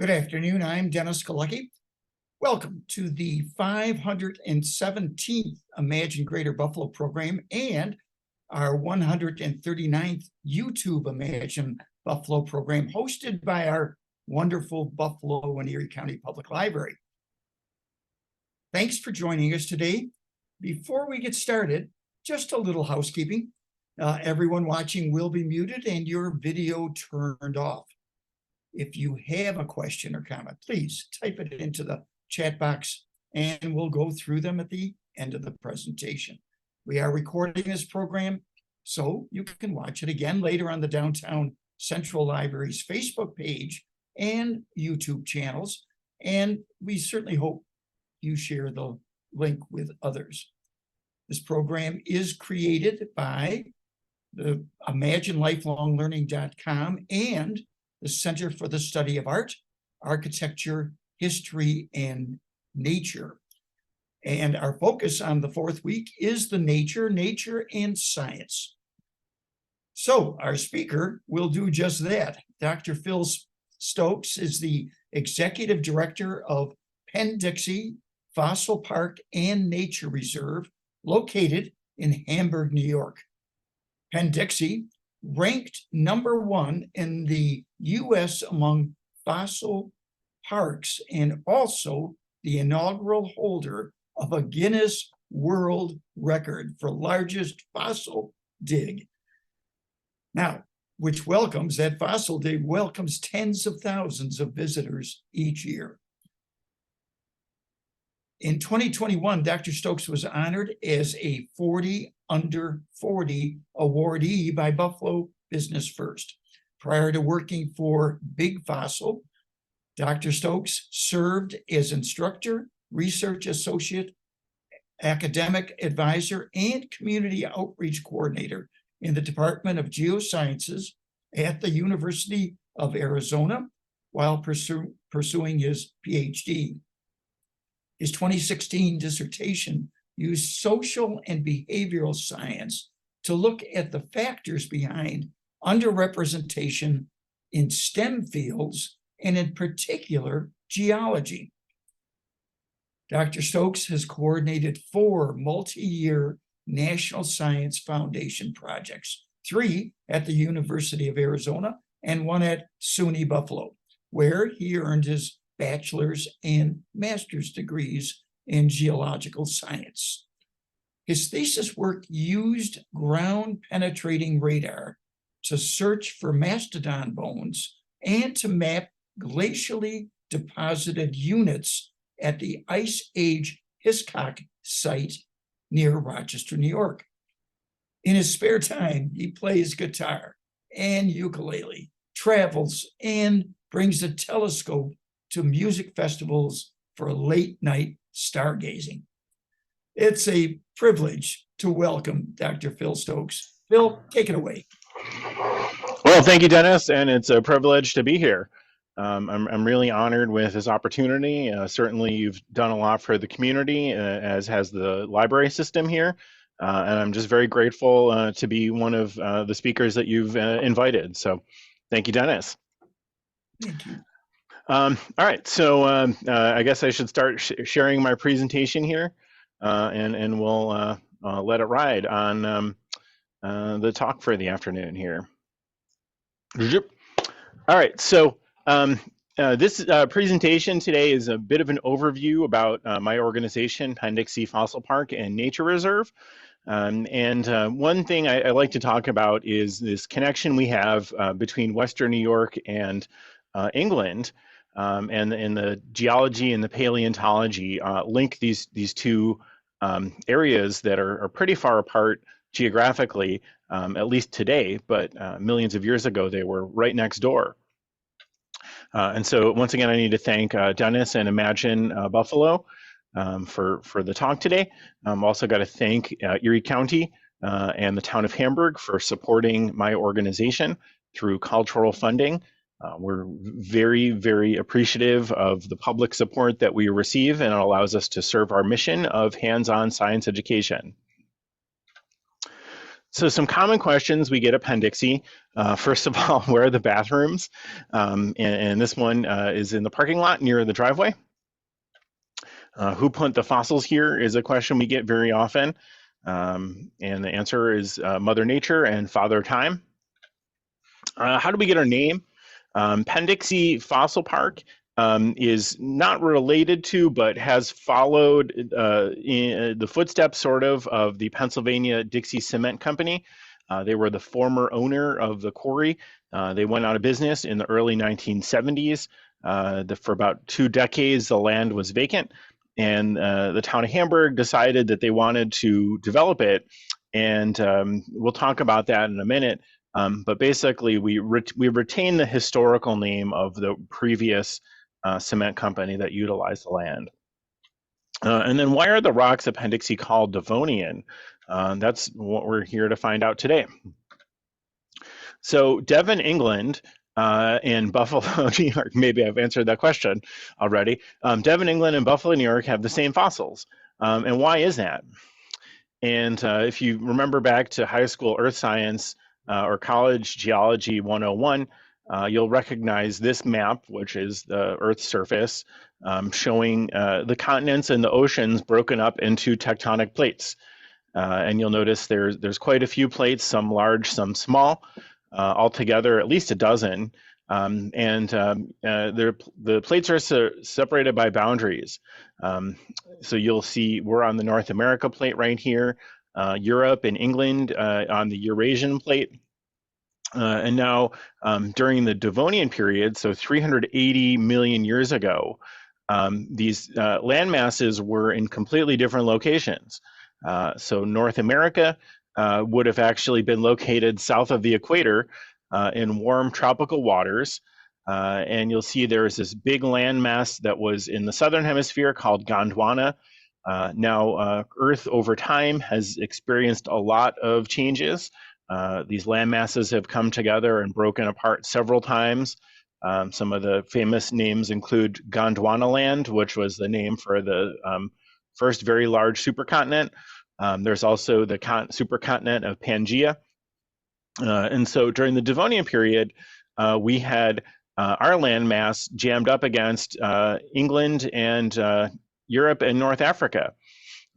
Good afternoon. I'm Dennis Galucki. Welcome to the 517th Imagine Greater Buffalo program and our 139th YouTube Imagine Buffalo program, hosted by our wonderful Buffalo and Erie County Public Library. Thanks for joining us today. Before we get started, just a little housekeeping. Everyone watching will be muted and your video turned off. If you have a question or comment, please type it into the chat box and we'll go through them at the end of the presentation. We are recording this program so you can watch it again later on the Downtown Central Library's Facebook page and YouTube channels. And we certainly hope you share the link with others. This program is created by the ImagineLifelongLearning.com and the Center for the Study of Art, Architecture, History, and Nature. And our focus on the fourth week is the nature, and science. So our speaker will do just that. Dr. Phil Stokes is the Executive Director of Penn, Dixie Fossil Park and Nature Reserve, located in Hamburg, New York. Penn Dixie ranked #1 in the U.S. among fossil parks and also the inaugural holder of a Guinness World Record for largest fossil dig. Now, which welcomes, that fossil dig welcomes tens of thousands of visitors each year. In 2021, Dr. Stokes was honored as a 40 under 40 awardee by Buffalo Business First. Prior to working for Big Fossil, Dr. Stokes served as instructor, research associate, academic advisor, and community outreach coordinator in the Department of Geosciences at the University of Arizona while pursuing his PhD. His 2016 dissertation used social and behavioral science to look at the factors behind underrepresentation in STEM fields, and in particular, geology. Dr. Stokes has coordinated 4 multi-year National Science Foundation projects, 3 at the University of Arizona and 1 at SUNY Buffalo, where he earned his bachelor's and master's degrees in geological science. His thesis work used ground-penetrating radar to search for mastodon bones and to map glacially deposited units at the Ice Age Hiscock site near Rochester, New York. In his spare time, he plays guitar and ukulele, travels, and brings a telescope to music festivals for late night stargazing. It's a privilege to welcome Dr. Phil Stokes. Phil, take it away. Well, thank you, Dennis, and it's a privilege to be here. I'm really honored with this opportunity. Certainly, you've done a lot for the community, as has the library system here, and I'm just very grateful to be one of the speakers that you've invited. So, thank you, Dennis. Thank you. All right, so I guess I should start sharing my presentation here, and we'll let it ride on the talk for the afternoon here. All right, so this presentation today is a bit of an overview about my organization, Penn Dixie Fossil Park and Nature Reserve. One thing I like to talk about is this connection we have between Western New York and England, and the geology and the paleontology link these two areas that are pretty far apart geographically, at least today, but millions of years ago they were right next door. And so once again, I need to thank Dennis and Imagine Buffalo for the talk today. Also got to thank Erie County and the town of Hamburg for supporting my organization through cultural funding. We're very, very appreciative of the public support that we receive, and it allows us to serve our mission of hands-on science education. So some common questions we get at Penn Dixie. First of all, where are the bathrooms? And this one is in the parking lot near the driveway. Who put the fossils here is a question we get very often. And the answer is Mother Nature and Father Time. How do we get our name? Penn Dixie Fossil Park is not related to, but has followed in the footsteps, sort of the Pennsylvania Dixie Cement Company. They were the former owner of the quarry. They went out of business in the early 1970s. For about 2 decades, the land was vacant, and the town of Hamburg decided that they wanted to develop it. And we'll talk about that in a minute. But basically, we retain the historical name of the previous cement company that utilized the land. And then why are the rocks at Penn Dixie called Devonian? That's what we're here to find out today. So Devon, England, and Buffalo, New York, maybe I've answered that question already. Devon, England, and Buffalo, New York have the same fossils. And why is that? And if you remember back to high school earth science, or college geology 101, you'll recognize this map, which is the Earth's surface, showing the continents and the oceans broken up into tectonic plates. And you'll notice there's quite a few plates, some large, some small, altogether at least a dozen. The plates are separated by boundaries. So you'll see we're on the North America plate right here, Europe and England on the Eurasian plate. And now during the Devonian period, so 380 million years ago, these land masses were in completely different locations. So North America would have actually been located south of the equator in warm tropical waters. And you'll see there's this big landmass that was in the southern hemisphere called Gondwana. Now, Earth over time has experienced a lot of changes. These land masses have come together and broken apart several times. Some of the famous names include Gondwana land, which was the name for the first very large supercontinent. There's also the supercontinent of Pangaea. And so during the Devonian period, we had our landmass jammed up against England and Europe and North Africa.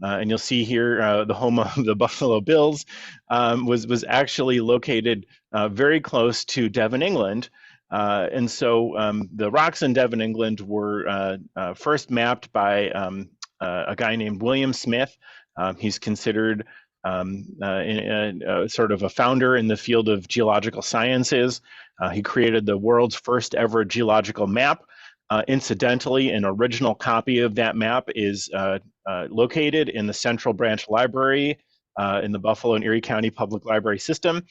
And you'll see here the home of the Buffalo Bills was actually located very close to Devon, England. And so the rocks in Devon, England were first mapped by a guy named William Smith. He's considered sort of a founder in the field of geological sciences. He created the world's first ever geological map. Incidentally, an original copy of that map is located in the Central Branch Library in the Buffalo and Erie County Public Library System.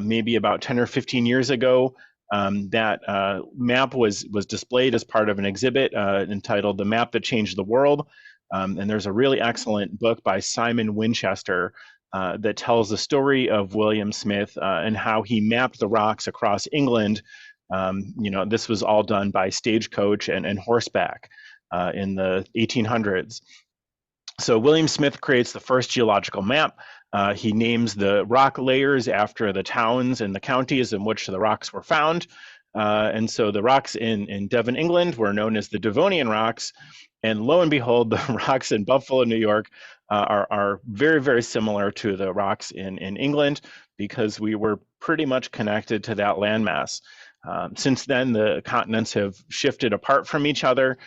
Maybe about 10 or 15 years ago, that map was displayed as part of an exhibit entitled "The Map That Changed the World." And there's a really excellent book by Simon Winchester that tells the story of William Smith and how he mapped the rocks across England. This was all done by stagecoach and horseback in the 1800s. So William Smith creates the first geological map. He names the rock layers after the towns and the counties in which the rocks were found. And so the rocks in Devon, England were known as the Devonian rocks. And lo and behold, the rocks in Buffalo, New York are very, very similar to the rocks in England, because we were pretty much connected to that landmass. Since then, the continents have shifted apart from each other.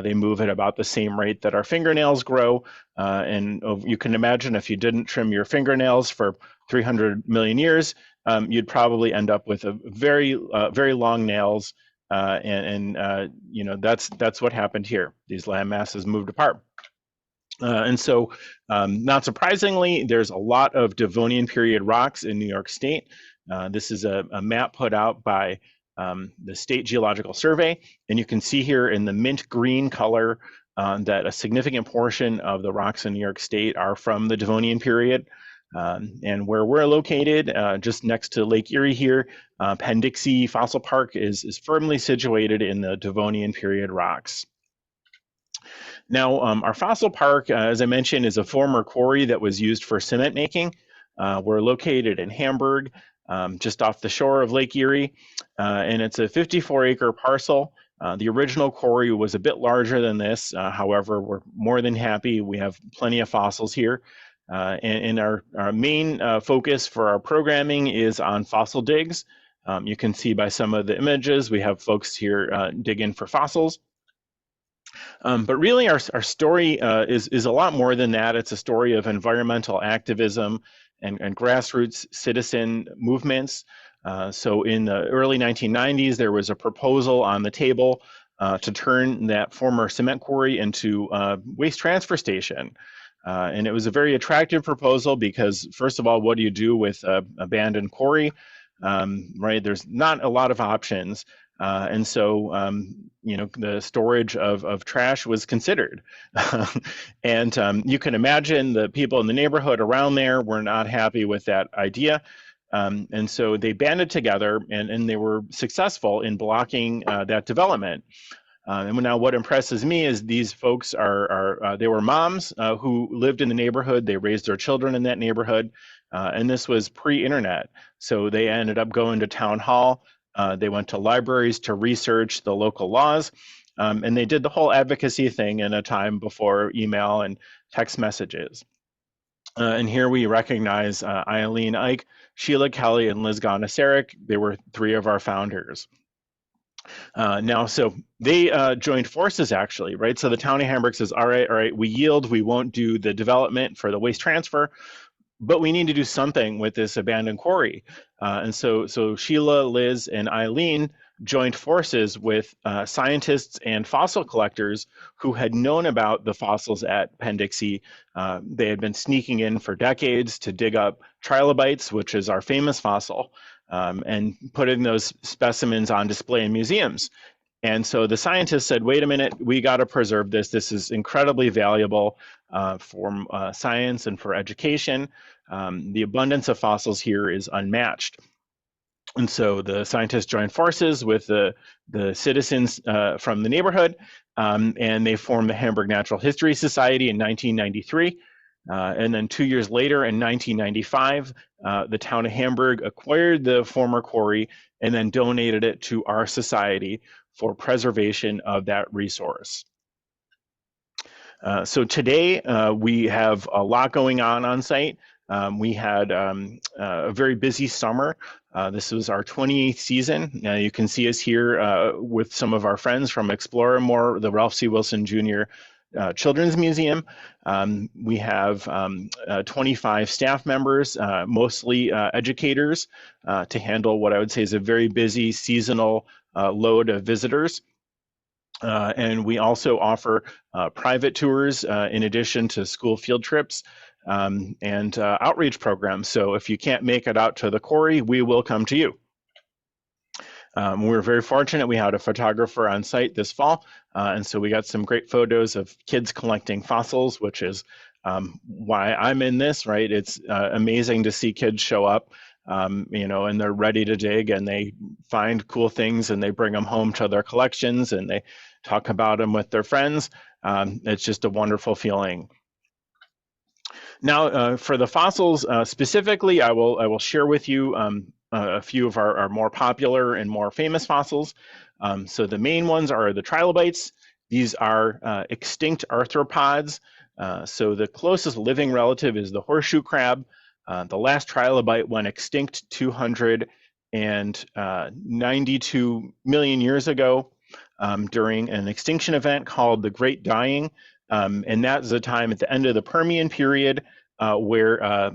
They move at about the same rate that our fingernails grow. And you can imagine if you didn't trim your fingernails for 300 million years, you'd probably end up with a very long nails. That's what happened here. These land masses moved apart. And so, not surprisingly, there's a lot of Devonian period rocks in New York State. This is a map put out by the State Geological Survey, and you can see here in the mint green color that a significant portion of the rocks in New York State are from the Devonian period. And where we're located, just next to Lake Erie here, Penn Dixie Fossil Park is firmly situated in the Devonian period rocks. Now, our fossil park, as I mentioned, is a former quarry that was used for cement making. We're located in Hamburg, just off the shore of Lake Erie, and it's a 54-acre parcel. The original quarry was a bit larger than this. However, we're more than happy. We have plenty of fossils here. And our main focus for our programming is on fossil digs. You can see by some of the images, we have folks here digging for fossils. But really, our story is a lot more than that. It's a story of environmental activism and grassroots citizen movements. So in the early 1990s, there was a proposal on the table to turn that former cement quarry into a waste transfer station. And it was a very attractive proposal because, first of all, what do you do with an abandoned quarry? Right, there's not a lot of options. And so, the storage of trash was considered. And you can imagine the people in the neighborhood around there were not happy with that idea. And so they banded together and they were successful in blocking that development. And now what impresses me is these folks they were moms who lived in the neighborhood. They raised their children in that neighborhood. And this was pre-internet. So they ended up going to town hall. They went to libraries to research the local laws. And they did the whole advocacy thing in a time before email and text messages. And here we recognize Eileen Ike, Sheila Kelly, and Liz Gonasaric. They were three of our founders. So they joined forces, actually, right? So the town of Hamburg says, all right, we yield. We won't do the development for the waste transfer, but we need to do something with this abandoned quarry. And so Sheila, Liz, and Eileen joined forces with scientists and fossil collectors who had known about the fossils at Penn Dixie. They had been sneaking in for decades to dig up trilobites, which is our famous fossil, and putting those specimens on display in museums. And so the scientists said, wait a minute, we got to preserve this. This is incredibly valuable for science and for education. The abundance of fossils here is unmatched. And so the scientists joined forces with the citizens from the neighborhood, and they formed the Hamburg Natural History Society in 1993. And then 2 years later, in 1995, the town of Hamburg acquired the former quarry and then donated it to our society for preservation of that resource. So today, we have a lot going on site. We had a very busy summer. This was our 28th season. You can see us here with some of our friends from Explore More, the Ralph C. Wilson Jr. Children's Museum. We have 25 staff members, mostly educators, to handle what I would say is a very busy seasonal load of visitors. And we also offer private tours in addition to school field trips and outreach programs. So if you can't make it out to the quarry, we will come to you. We're very fortunate. We had a photographer on site this fall, and so we got some great photos of kids collecting fossils, which is why I'm in this, right? It's amazing to see kids show up, and they're ready to dig, and they find cool things, and they bring them home to their collections, and they talk about them with their friends. It's just a wonderful feeling. Now, for the fossils specifically, I will share with you a few of our more popular and more famous fossils. So the main ones are the trilobites. These are extinct arthropods. So the closest living relative is the horseshoe crab. The last trilobite went extinct 292 million years ago during an extinction event called the Great Dying. And that is a time at the end of the Permian period where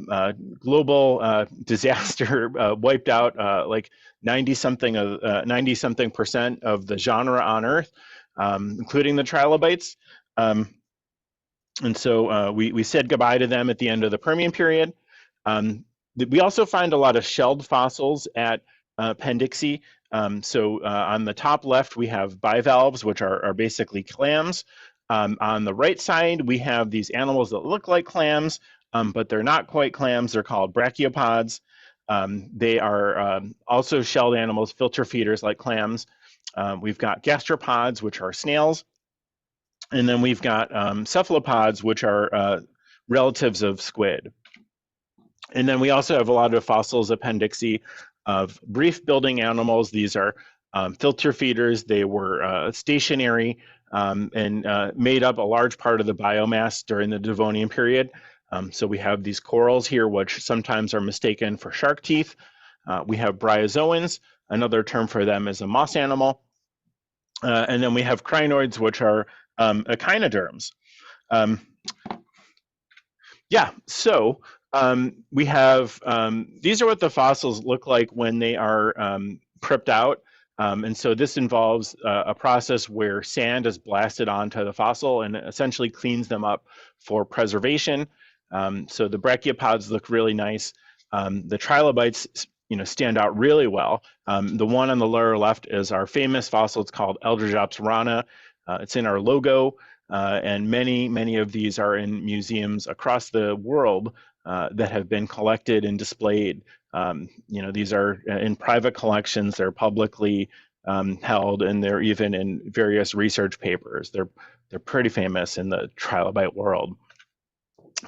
global disaster wiped out like 90-something% of the genre on Earth, including the trilobites. And so we said goodbye to them at the end of the Permian period. We also find a lot of shelled fossils at Penn Dixie. So on the top left, we have bivalves, which are basically clams. On the right side, we have these animals that look like clams, but they're not quite clams. They're called brachiopods. They are also shelled animals, filter feeders like clams. We've got gastropods, which are snails. And then we've got cephalopods, which are relatives of squid. And then we also have a lot of fossils of Penn Dixie of reef building animals. These are filter feeders. They were stationary and made up a large part of the biomass during the Devonian period. So we have these corals here, which sometimes are mistaken for shark teeth. We have bryozoans. Another term for them is a moss animal. And then we have crinoids, which are echinoderms. Yeah, so we have, these are what the fossils look like when they are pripped out. And so this involves a process where sand is blasted onto the fossil and essentially cleans them up for preservation. So the brachiopods look really nice. The trilobites, stand out really well. The one on the lower left is our famous fossil. It's called Eldredgeops rana. It's in our logo. And many of these are in museums across the world that have been collected and displayed. These are in private collections. They're publicly held, and they're even in various research papers. They're pretty famous in the trilobite world.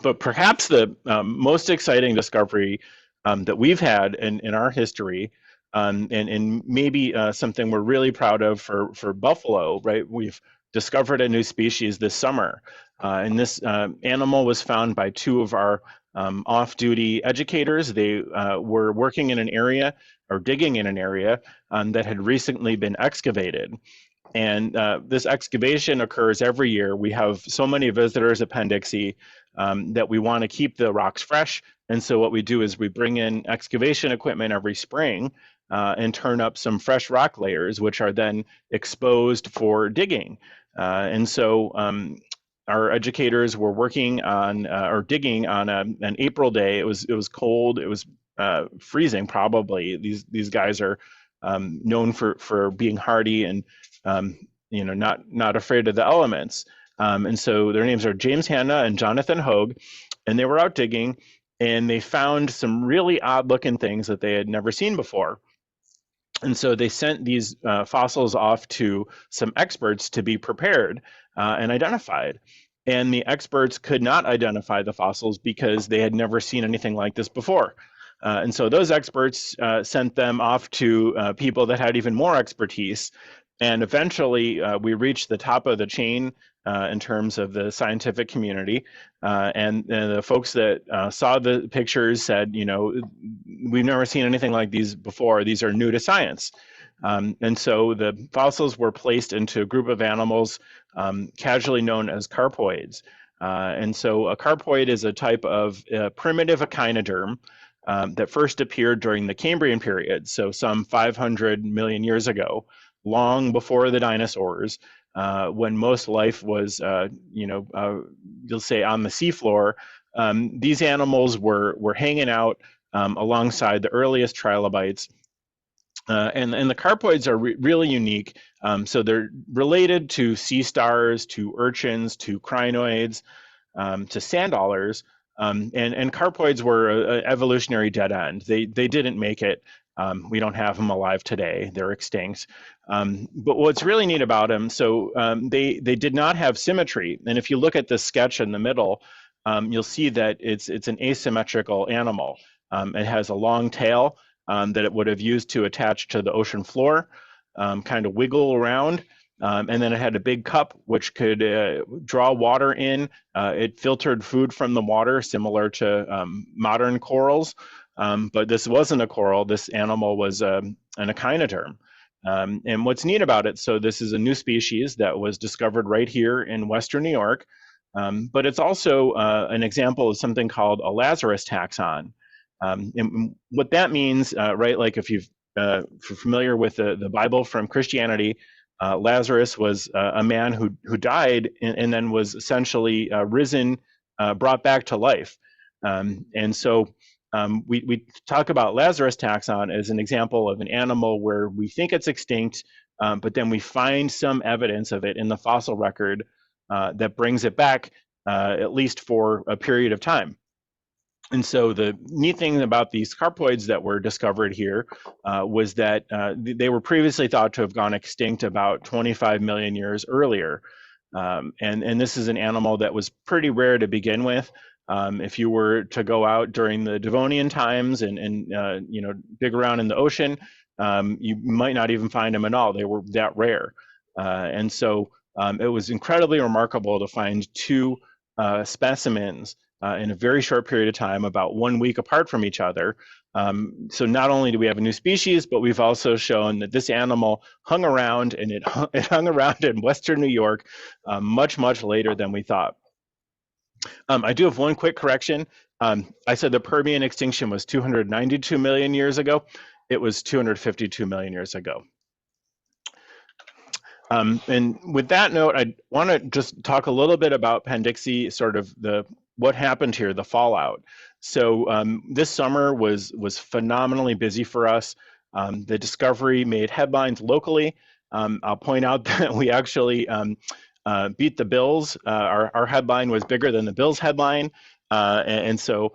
But perhaps the most exciting discovery that we've had in our history, and maybe something we're really proud of for buffalo, right? We've discovered a new species this summer. And this animal was found by two of our off-duty educators. They were working in an area or digging in an area that had recently been excavated. And this excavation occurs every year. We have so many visitors at Penn Dixie that we want to keep the rocks fresh. And so what we do is we bring in excavation equipment every spring and turn up some fresh rock layers, which are then exposed for digging. And so our educators were working on or digging on an April day. It was cold. It was freezing probably. These guys are known for being hardy and not afraid of the elements. And so their names are James Hanna and Jonathan Hogue, and they were out digging, and they found some really odd-looking things that they had never seen before. And so they sent these fossils off to some experts to be prepared and identified. And the experts could not identify the fossils because they had never seen anything like this before. And so those experts sent them off to people that had even more expertise. And eventually, we reached the top of the chain in terms of the scientific community. And the folks that saw the pictures said, we've never seen anything like these before. These are new to science. And so the fossils were placed into a group of animals casually known as carpoids. And so a carpoid is a type of primitive echinoderm that first appeared during the Cambrian period, so some 500 million years ago, long before the dinosaurs, when most life was, you'll say on the seafloor. These animals were hanging out alongside the earliest trilobites. And the carpoids are really unique. So they're related to sea stars, to urchins, to crinoids, to sand dollars. And carpoids were an evolutionary dead end. They didn't make it. We don't have them alive today. They're extinct. But what's really neat about them, so they did not have symmetry. And if you look at the sketch in the middle, you'll see that it's an asymmetrical animal. It has a long tail that it would have used to attach to the ocean floor, kind of wiggle around. And then it had a big cup which could draw water in. It filtered food from the water, similar to modern corals. But this wasn't a coral. This animal was an echinoderm. And what's neat about it, so this is a new species that was discovered right here in Western New York. But it's also an example of something called a Lazarus taxon. And what that means, right, like if you're familiar with the Bible from Christianity, Lazarus was a man who died and then was essentially risen, brought back to life. And so we talk about Lazarus taxon as an example of an animal where we think it's extinct, but then we find some evidence of it in the fossil record that brings it back, at least for a period of time. And so the neat thing about these carpoids that were discovered here was that they were previously thought to have gone extinct about 25 million years earlier. And this is an animal that was pretty rare to begin with. If you were to go out during the Devonian times and you know, dig around in the ocean, you might not even find them at all. They were that rare. And so it was incredibly remarkable to find two specimens in a very short period of time, about 1 week apart from each other. So not only do we have a new species, but we've also shown that this animal hung around, and it hung around in Western New York much, much later than we thought. I do have one quick correction. I said the Permian extinction was 292 million years ago. It was 252 million years ago. And with that note, I want to just talk a little bit about Penn Dixie, sort of what happened here, the fallout. So this summer was phenomenally busy for us. The discovery made headlines locally. I'll point out that we actually beat the Bills. Our headline was bigger than the Bills headline. And so,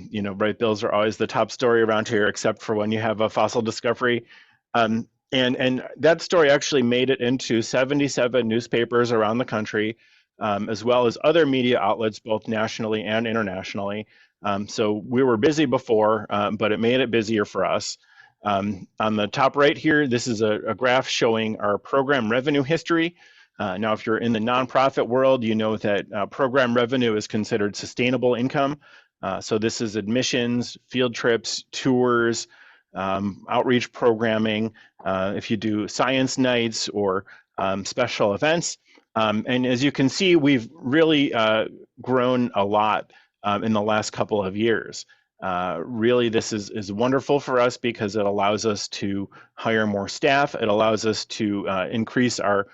you know, right, Bills are always the top story around here, except for when you have a fossil discovery. And that story actually made it into 77 newspapers around the country, as well as other media outlets, both nationally and internationally. So we were busy before, but it made it busier for us. On the top right here, this is a graph showing our program revenue history. Now, if you're in the nonprofit world, you know that program revenue is considered sustainable income. So this is admissions, field trips, tours, outreach programming, if you do science nights or special events. And as you can see, we've really grown a lot in the last couple of years. Really, this is wonderful for us because it allows us to hire more staff. It allows us to increase our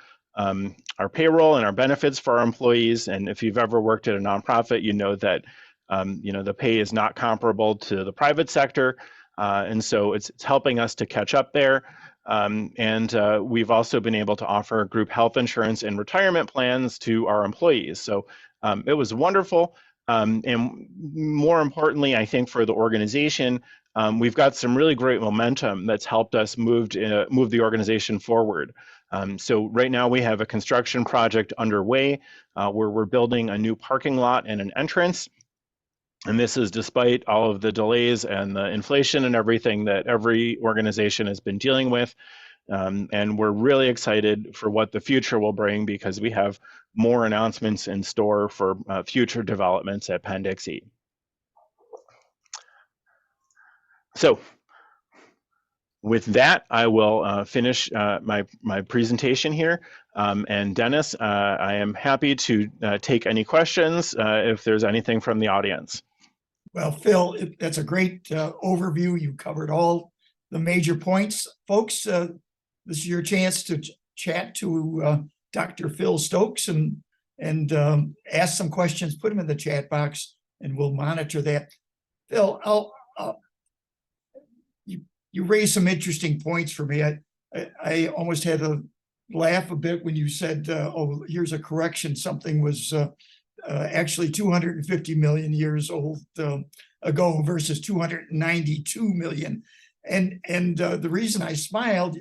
payroll and our benefits for our employees. And if you've ever worked at a nonprofit, you know that you know, the pay is not comparable to the private sector. And so it's helping us to catch up there. And we've also been able to offer group health insurance and retirement plans to our employees. So it was wonderful. And more importantly, I think for the organization, we've got some really great momentum that's helped us move the organization forward. So right now we have a construction project underway where we're building a new parking lot and an entrance. And this is despite all of the delays and the inflation and everything that every organization has been dealing with. And we're really excited for what the future will bring because we have more announcements in store for future developments at Penn Dixie. So with that, I will finish my presentation here. And Dennis, I am happy to take any questions if there's anything from the audience. Well, Phil, that's a great overview. You covered all the major points. Folks, this is your chance to chat to Dr. Phil Stokes and ask some questions, put them in the chat box, and we'll monitor that. Phil, you raised some interesting points for me. I almost had to laugh a bit when you said, oh, here's a correction. Something was actually 250 million years old ago versus 292 million. And the reason I smiled,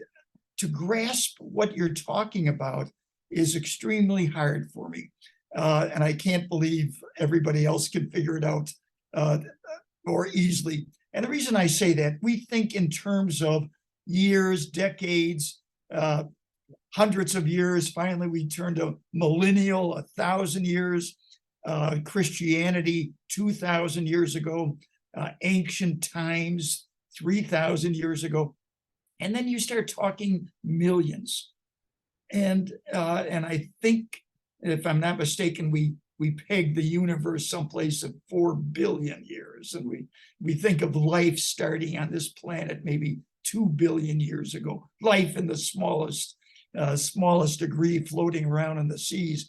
to grasp what you're talking about is extremely hard for me. And I can't believe everybody else can figure it out more easily. And the reason I say that, we think in terms of years, decades, hundreds of years. Finally, we turn to millennial, 1,000 years. Christianity 2,000 years ago, ancient times 3,000 years ago, and then you start talking millions. And I think, if I'm not mistaken, we peg the universe someplace at 4 billion years, and we think of life starting on this planet maybe 2 billion years ago. Life in the smallest degree, floating around in the seas.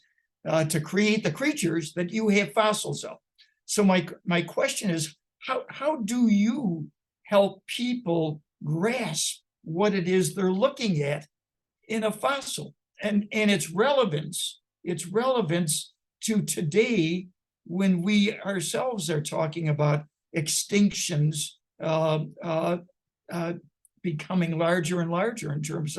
To create the creatures that you have fossils of. So my question is, how do you help people grasp what it is they're looking at in a fossil and its relevance to today when we ourselves are talking about extinctions becoming larger and larger in terms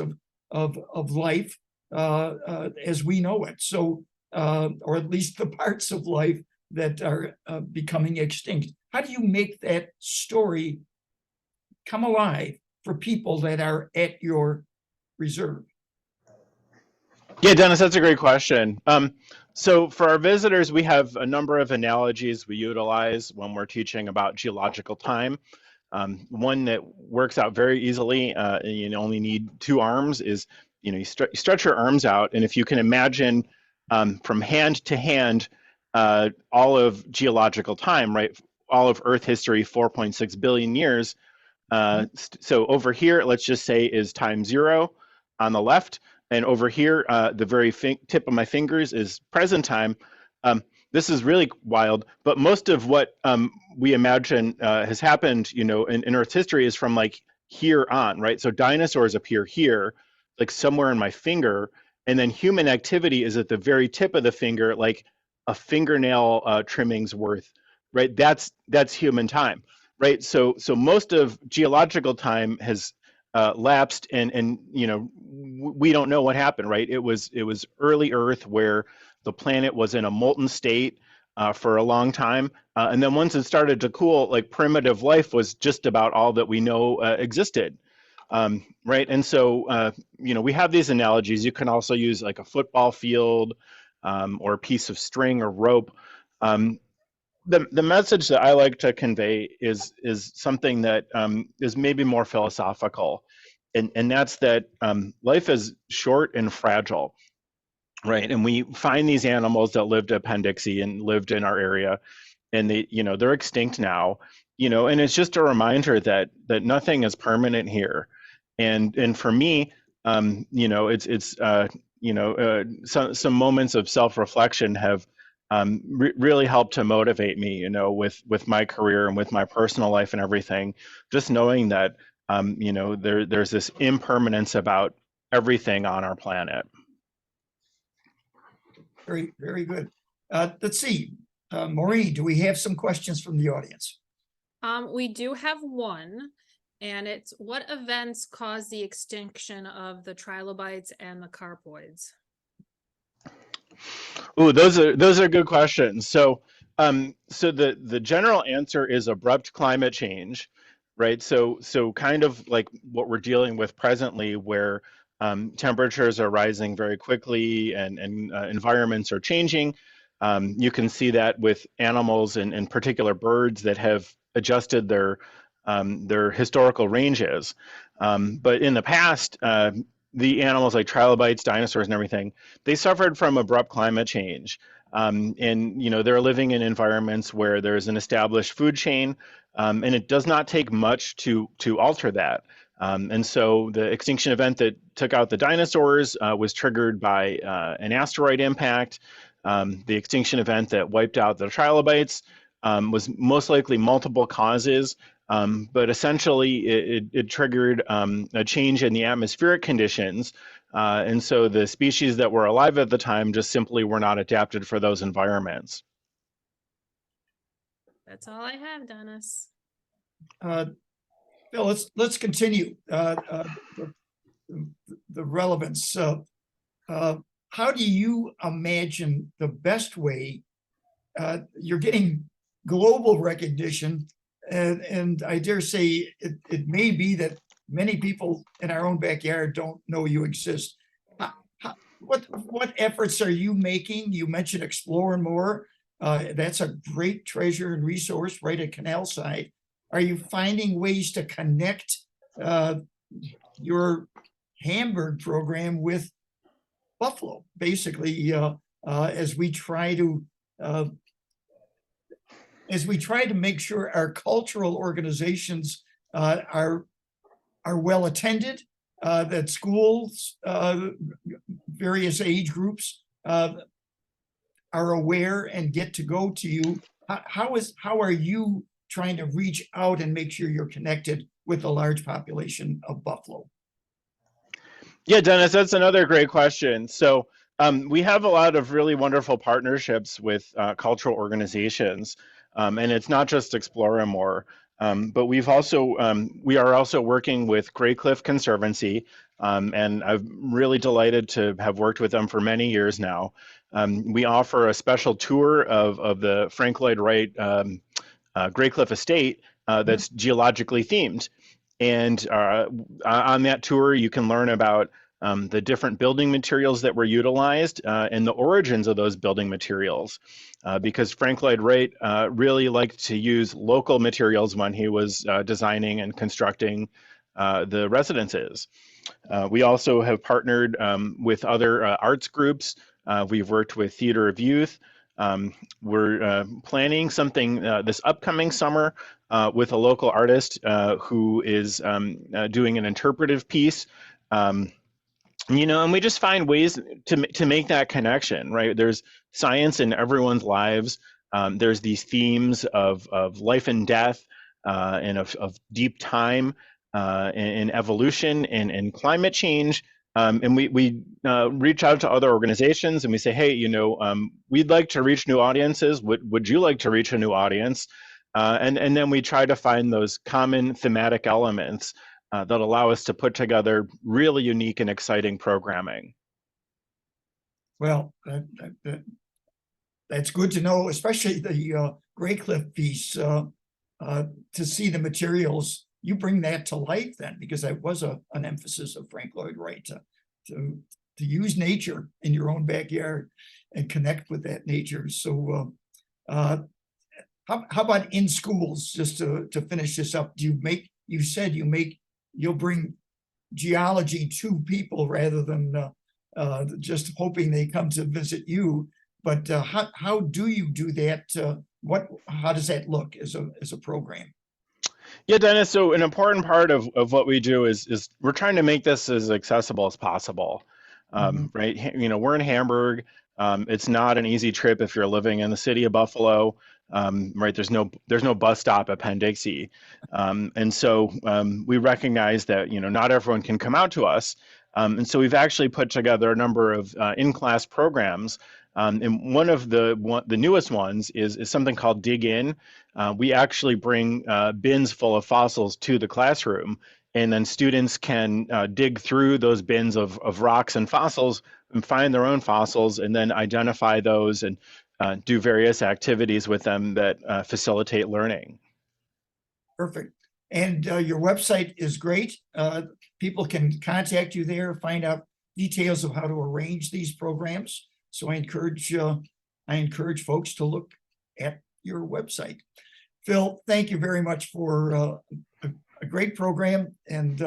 of life as we know it. So or at least the parts of life that are becoming extinct. How do you make that story come alive for people that are at your reserve? Yeah, Dennis, that's a great question. So for our visitors, we have a number of analogies we utilize when we're teaching about geological time. One that works out very easily, and you only need two arms, is you stretch your arms out, and if you can imagine from hand to hand all of geological time, right? All of Earth history, 4.6 billion years. So over here, let's just say is time zero on the left, and over here, the very tip of my fingers is present time. This is really wild, but most of what we imagine has happened, in Earth's history is from like here on, right? So dinosaurs appear here, like somewhere in my finger, and then human activity is at the very tip of the finger, like a fingernail trimming's worth, right? That's human time, right? So most of geological time has lapsed, and we don't know what happened, right? It was early Earth where the planet was in a molten state for a long time, and then once it started to cool, like primitive life was just about all that we know existed, right? And so we have these analogies. You can also use like a football field or a piece of string or rope. The message that I like to convey is something that is maybe more philosophical, and that's that life is short and fragile, right? And we find these animals that lived at Penn, Dixie and lived in our area, and they're extinct now, and it's just a reminder that nothing is permanent here, and for me, it's some moments of self-reflection have really helped to motivate me, with my career and with my personal life and everything. Just knowing that, there's this impermanence about everything on our planet. Very, very good. Let's see. Maureen, do we have some questions from the audience? We do have one, and it's what events caused the extinction of the trilobites and the carpoids? Ooh, those are good questions. So the general answer is abrupt climate change, right? So kind of like what we're dealing with presently, where temperatures are rising very quickly and environments are changing. You can see that with animals and in particular birds that have adjusted their historical ranges. But in the past, the animals like trilobites, dinosaurs, and everything, they suffered from abrupt climate change. And they're living in environments where there's an established food chain, and it does not take much to alter that. And so the extinction event that took out the dinosaurs was triggered by an asteroid impact. The extinction event that wiped out the trilobites was most likely multiple causes, but essentially it triggered a change in the atmospheric conditions. And so the species that were alive at the time just simply were not adapted for those environments. That's all I have, Dennis. Bill, let's continue the relevance. So, how do you imagine the best way? You're getting global recognition, and I dare say it may be that many people in our own backyard don't know you exist. What efforts are you making? You mentioned Explore More. That's a great treasure and resource right at Canal Side. Are you finding ways to connect your Hamburg program with Buffalo, basically, as we try to make sure our cultural organizations are well attended, that schools, various age groups are aware and get to go to you? How are you trying to reach out and make sure you're connected with the large population of Buffalo? Yeah, Dennis, that's another great question. So we have a lot of really wonderful partnerships with cultural organizations, and it's not just Explore More. But we are also working with Grey Cliff Conservancy, and I'm really delighted to have worked with them for many years now. We offer a special tour of the Frank Lloyd Wright Grey Cliff Estate that's geologically themed. And on that tour, you can learn about the different building materials that were utilized and the origins of those building materials. Because Frank Lloyd Wright really liked to use local materials when he was designing and constructing the residences. We also have partnered with other arts groups. We've worked with Theater of Youth. We're planning something this upcoming summer with a local artist who is doing an interpretive piece. And we just find ways to make that connection, right? There's science in everyone's lives. There's these themes of life and death and of deep time and evolution and climate change. And we reach out to other organizations and we say, hey, we'd like to reach new audiences. Would you like to reach a new audience? And then we try to find those common thematic elements that allow us to put together really unique and exciting programming. Well, that's good to know, especially the Grey Cliff piece, to see the materials. You bring that to life then, because that was an emphasis of Frank Lloyd Wright to use nature in your own backyard and connect with that nature. So how about in schools, just to finish this up? You said you'll bring geology to people rather than just hoping they come to visit you. But how do you do that? How does that look as a program? Yeah, Dennis, so an important part of what we do is we're trying to make this as accessible as possible, right? We're in Hamburg. It's not an easy trip if you're living in the city of Buffalo, right? There's no bus stop at Penn Dixie. And so we recognize that, not everyone can come out to us. And so we've actually put together a number of in-class programs. And one of the newest ones is something called Dig In. We actually bring bins full of fossils to the classroom, and then students can dig through those bins of rocks and fossils and find their own fossils, and then identify those and do various activities with them that facilitate learning. Perfect. And your website is great. People can contact you there, find out details of how to arrange these programs. So I encourage folks to look at your website. Phil, thank you very much for a great program and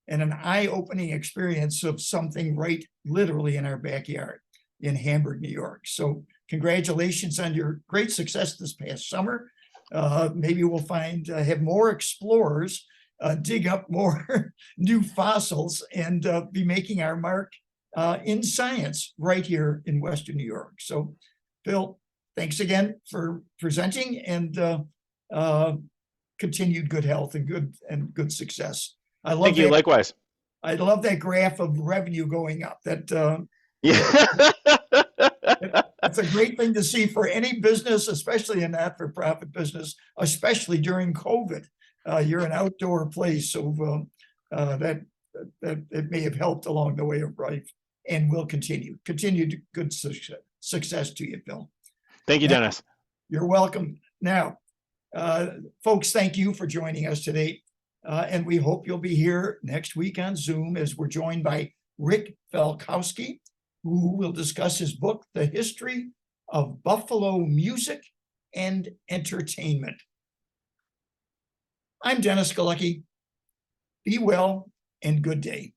an eye-opening experience of something right literally in our backyard in Hamburg, New York. So congratulations on your great success this past summer. Maybe we'll have more explorers dig up more new fossils and be making our mark in science right here in Western New York. So, Phil, thanks again for presenting, and continued good health and good success. Thank you. Likewise. I love that graph of revenue going up. Yeah. It's a great thing to see for any business, especially a not-for-profit business, especially during COVID. You're an outdoor place, so that it may have helped along the way of life, and will continue. Continued good success to you, Phil. Thank you, Dennis. You're welcome. Now, folks, thank you for joining us today, and we hope you'll be here next week on Zoom as we're joined by Rick Falkowski, who will discuss his book, The History of Buffalo Music and Entertainment. I'm Dennis Galucki. Be well and good day.